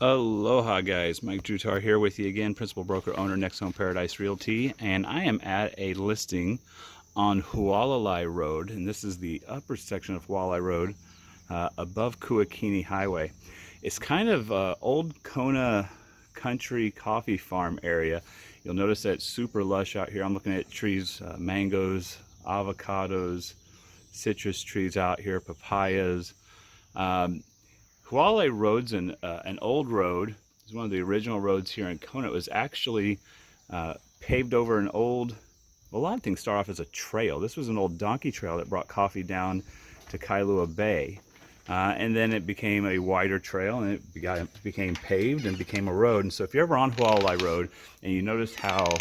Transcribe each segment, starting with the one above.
Aloha guys, Mike Drutar here with you again, principal broker owner NextHome Paradise Realty, and I am at a listing on Hualalai Road, and this is the upper section of Hualalai Road above Kona Highway. It's kind of old Kona country coffee farm area. You'll notice that it's super lush out here. I'm looking at trees, mangoes, avocados, citrus trees out here, papayas. Hualalai Road's an old road. It's one of the original roads here in Kona. It was actually paved over an old, a lot of things start off as a trail. This was an old donkey trail that brought coffee down to Kailua Bay. And then it became a wider trail, and it became paved and became a road. And so if you're ever on Hualalai Road and you notice how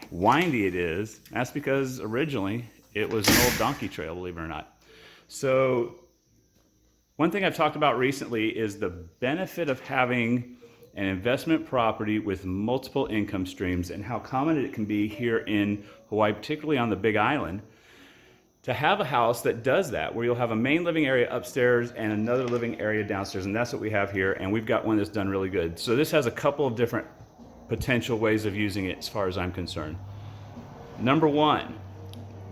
windy it is, that's because originally it was an old donkey trail, believe it or not. So one thing I've talked about recently is the benefit of having an investment property with multiple income streams and how common it can be here in Hawaii, particularly on the Big Island, to have a house that does that, where you'll have a main living area upstairs and another living area downstairs, and that's what we have here, and we've got one that's done really good. So this has a couple of different potential ways of using it as far as I'm concerned. Number one,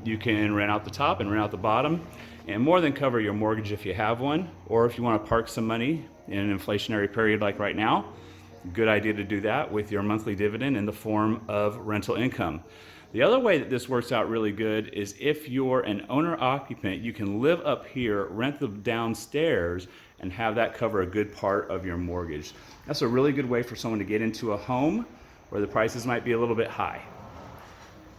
you can rent out the top and rent out the bottom and more than cover your mortgage if you have one, or if you want to park some money in an inflationary period like right now, good idea to do that with your monthly dividend in the form of rental income. The other way that this works out really good is if you're an owner occupant, you can live up here, rent the downstairs, and have that cover a good part of your mortgage. That's a really good way for someone to get into a home where the prices might be a little bit high.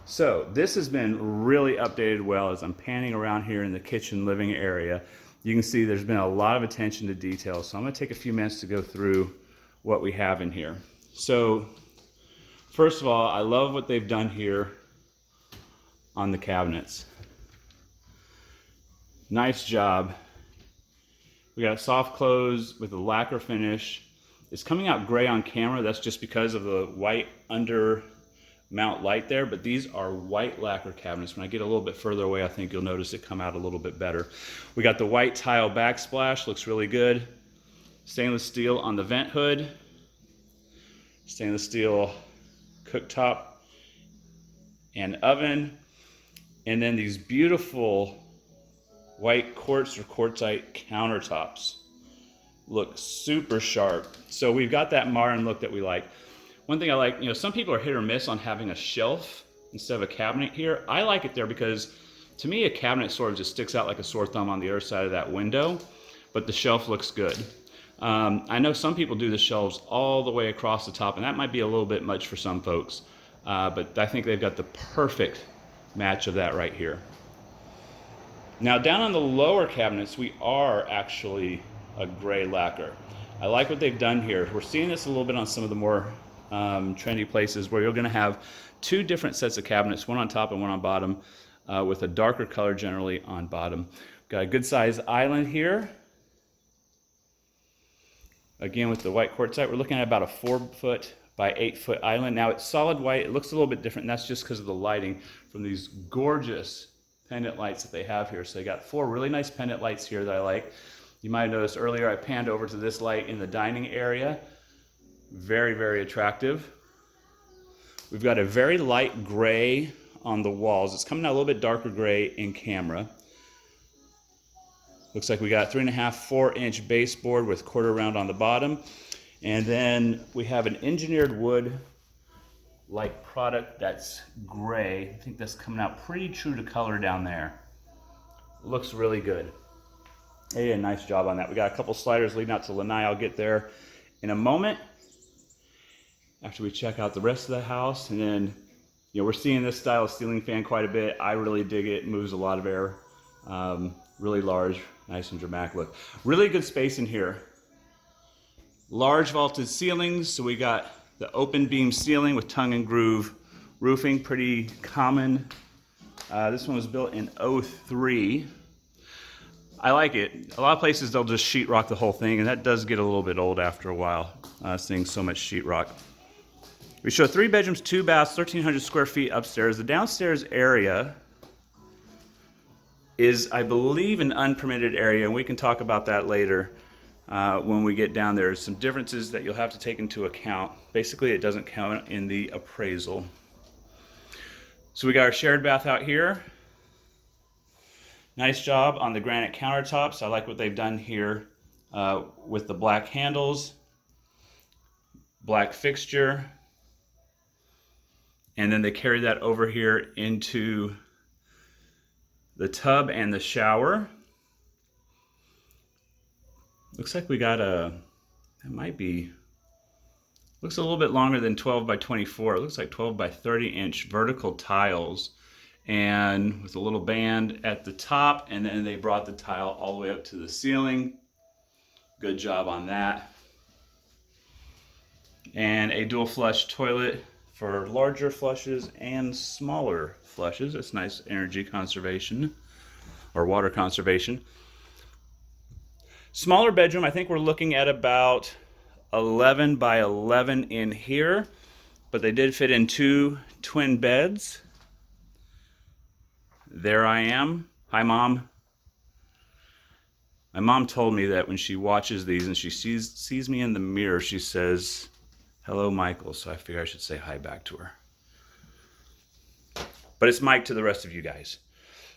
So this has been really updated well. As I'm panning around here in the kitchen living area, you can see there's been a lot of attention to detail. So I'm going to take a few minutes to go through what we have in here. So first of all, I love what they've done here on the cabinets. Nice job. We got soft close with a lacquer finish. It's coming out gray on camera. That's just because of the white under mount light there, but these are white lacquer cabinets. When I get a little bit further away, I think you'll notice it come out a little bit better. We got the white tile backsplash, looks really good. Stainless steel on the vent hood. Stainless steel cooktop and oven. And then these beautiful white quartz or quartzite countertops. Look super sharp. So we've got that modern look that we like. One thing I like, some people are hit or miss on having a shelf instead of a cabinet here. I like it there because to me a cabinet sort of just sticks out like a sore thumb on the other side of that window, but the shelf looks good. I know some people do the shelves all the way across the top, and that might be a little bit much for some folks, but I think they've got the perfect match of that right here. Now down on the lower cabinets, we are actually a gray lacquer. I like what they've done here. We're seeing this a little bit on some of the more trendy places where you're going to have two different sets of cabinets, one on top and one on bottom, with a darker color generally on bottom. Got a good size island here. Again with the white quartzite, we're looking at about a 4-foot by 8-foot island. Now it's solid white. It looks a little bit different, and that's just because of the lighting from these gorgeous pendant lights that they have here. So they got 4 really nice pendant lights here that I like. You might have noticed earlier I panned over to this light in the dining area. Very, very attractive. We've got a very light gray on the walls. It's coming out a little bit darker gray in camera. Looks like we got 3.5, 4-inch baseboard with quarter round on the bottom. And then we have an engineered wood like product that's gray. I think that's coming out pretty true to color down there. Looks really good. They did a nice job on that. We got a couple sliders leading out to lanai. I'll get there in a moment after we check out the rest of the house. And then, we're seeing this style of ceiling fan quite a bit. I really dig it. It moves a lot of air. Really large, nice and dramatic look. Really good space in here. Large vaulted ceilings. So we got the open beam ceiling with tongue and groove roofing, pretty common. This one was built in '03. I like it. A lot of places they'll just sheetrock the whole thing, and that does get a little bit old after a while, seeing so much sheetrock. We show 3 bedrooms, 2 baths, 1,300 square feet upstairs. The downstairs area is, I believe, an unpermitted area, and we can talk about that later. when we get down there. There's some differences that you'll have to take into account. Basically, it doesn't count in the appraisal. So we got our shared bath out here. Nice job on the granite countertops. I like what they've done here with the black handles, black fixture, and then they carry that over here into the tub and the shower. Looks like we got it might be, looks a little bit longer than 12 by 24. It looks like 12 by 30 inch vertical tiles, and with a little band at the top, and then they brought the tile all the way up to the ceiling. Good job on that. And a dual flush toilet for larger flushes and smaller flushes. It's nice energy conservation or water conservation. Smaller bedroom, I think we're looking at about 11 by 11 in here, but they did fit in 2 twin beds. There I am. Hi, Mom. My mom told me that when she watches these and she sees me in the mirror, she says, "Hello, Michael," so I figure I should say hi back to her. But it's Mike to the rest of you guys.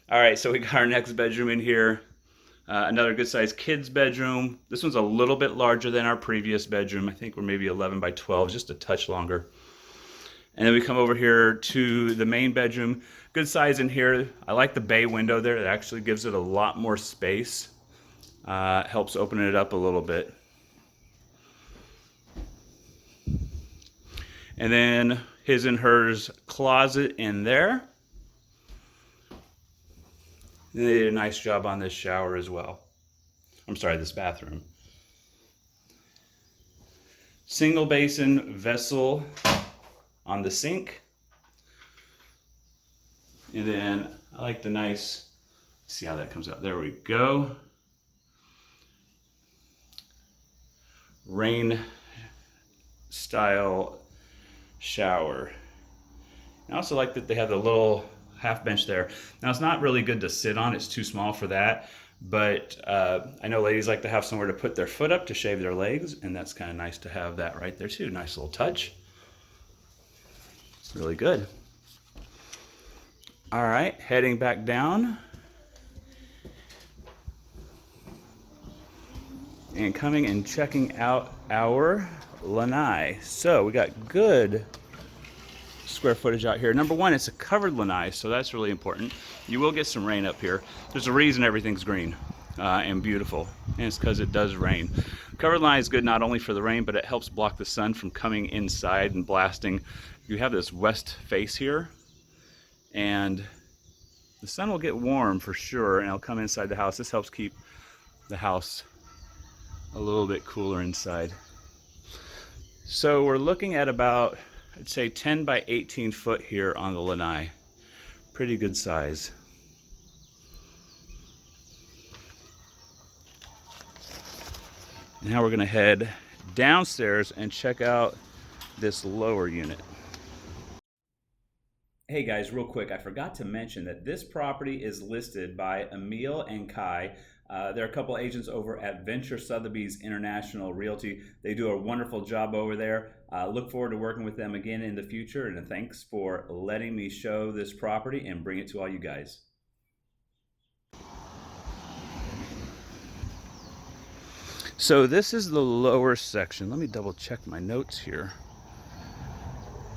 All right, so we got our next bedroom in here. Another good sized kids bedroom. This one's a little bit larger than our previous bedroom. I think we're maybe 11 by 12, just a touch longer. And then we come over here to the main bedroom. Good size in here. I like the bay window there. It actually gives it a lot more space. Helps open it up a little bit. And then his and hers closet in there. They did a nice job on this shower as well. I'm sorry, this bathroom. Single basin vessel on the sink. And then I like the nice, see how that comes out. There we go. Rain style shower. I also like that they have the little half bench there. Now it's not really good to sit on, it's too small for that, but I know ladies like to have somewhere to put their foot up to shave their legs, and that's kind of nice to have that right there too. Nice little touch. It's really good. All right, heading back down. And coming and checking out our lanai. So we got good square footage out here. Number one, it's a covered lanai, so that's really important. You will get some rain up here. There's a reason everything's green and beautiful, and it's because it does rain. Covered lanai is good not only for the rain, but it helps block the sun from coming inside and blasting. You have this west face here, and the sun will get warm for sure, and it'll come inside the house. This helps keep the house a little bit cooler inside. So we're looking at about, I'd say 10 by 18 foot here on the lanai. Pretty good size. Now we're gonna head downstairs and check out this lower unit. Hey guys, real quick, I forgot to mention that this property is listed by Emil and Kai. They're a couple agents over at Venture Sotheby's International Realty. They do a wonderful job over there. Look forward to working with them again in the future, and thanks for letting me show this property and bring it to all you guys. So this is the lower section. Let me double check my notes here.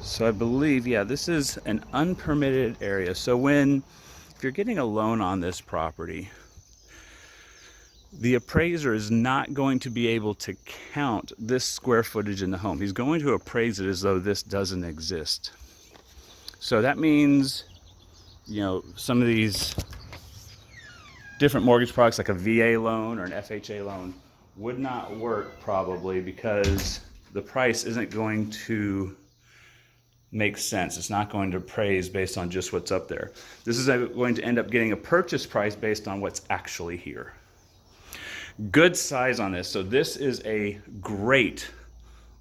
So I believe, yeah, this is an unpermitted area. So if you're getting a loan on this property, the appraiser is not going to be able to count this square footage in the home. He's going to appraise it as though this doesn't exist. So that means, you know, some of these different mortgage products like a VA loan or an FHA loan would not work probably because the price isn't going to makes sense. It's not going to appraise based on just what's up there. This is going to end up getting a purchase price based on what's actually here. Good size on this. So this is a great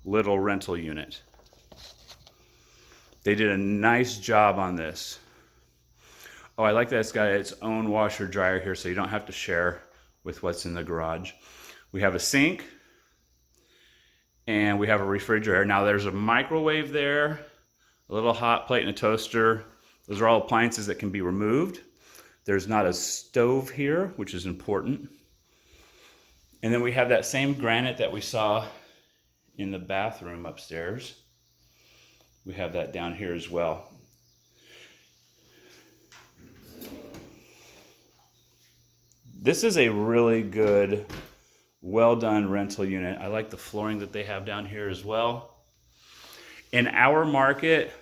little rental unit. They did a nice job on this. Oh, I like that it's got its own washer dryer here so you don't have to share with what's in the garage. We have a sink, and we have a refrigerator. Now there's a microwave there, a little hot plate and a toaster. Those are all appliances that can be removed. There's not a stove here, which is important. And then we have that same granite that we saw in the bathroom upstairs. We have that down here as well. This is a really good, well done rental unit. I like the flooring that they have down here as well. In our market,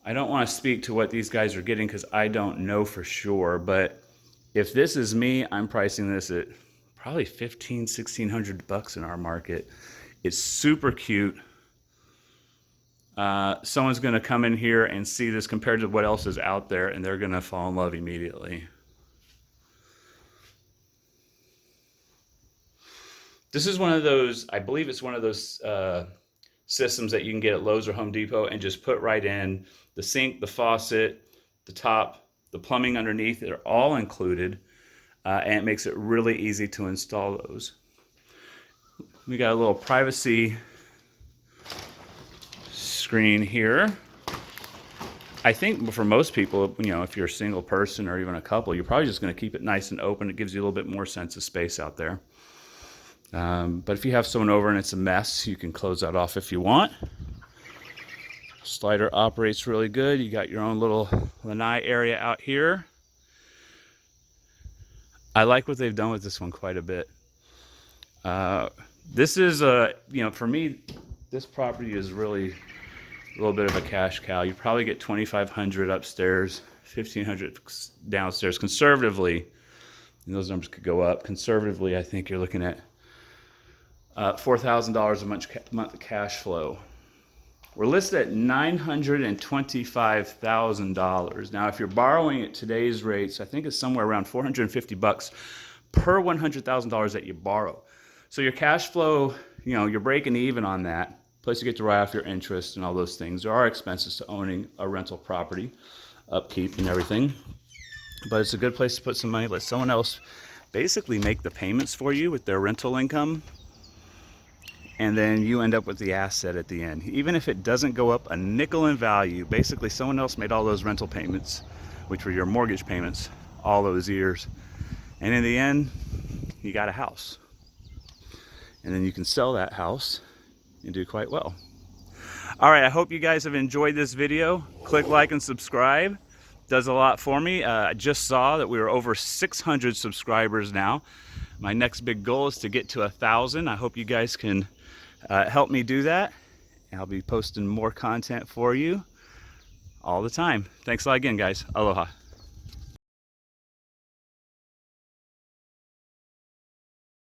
I don't want to speak to what these guys are getting because I don't know for sure, but if this is me, I'm pricing this at probably $1,500-$1,600 in our market. It's super cute. Someone's going to come in here and see this compared to what else is out there, and they're going to fall in love immediately. This is one of those, I believe it's one of those systems that you can get at Lowe's or Home Depot and just put right in. The sink, the faucet, the top, the plumbing underneath, they're all included, and it makes it really easy to install those. We got a little privacy screen here. I think for most people, you know, if you're a single person or even a couple, you're probably just going to keep it nice and open. It gives you a little bit more sense of space out there. But if you have someone over and it's a mess, you can close that off if you want. Slider operates really good. You got your own little lanai area out here. I like what they've done with this one quite a bit. This is you know, for me, this property is really a little bit of a cash cow. You probably get $2,500 upstairs, $1,500 downstairs. Conservatively, and those numbers could go up. Conservatively, I think you're looking at $4,000 a month cash flow. We're listed at $925,000. Now, if you're borrowing at today's rates, I think it's somewhere around $450 per $100,000 that you borrow. So your cash flow, you know, you're breaking even on that. Plus, you get to write off your interest and all those things. There are expenses to owning a rental property, upkeep and everything. But it's a good place to put some money. Let someone else basically make the payments for you with their rental income. And then you end up with the asset at the end. Even if it doesn't go up a nickel in value, basically someone else made all those rental payments, which were your mortgage payments, all those years. And in the end, you got a house. And then you can sell that house and do quite well. All right, I hope you guys have enjoyed this video. Click like and subscribe. Does a lot for me. I just saw that we were over 600 subscribers now. My next big goal is to get to 1,000. I hope you guys can help me do that. I'll be posting more content for you all the time. Thanks a lot again, guys. Aloha.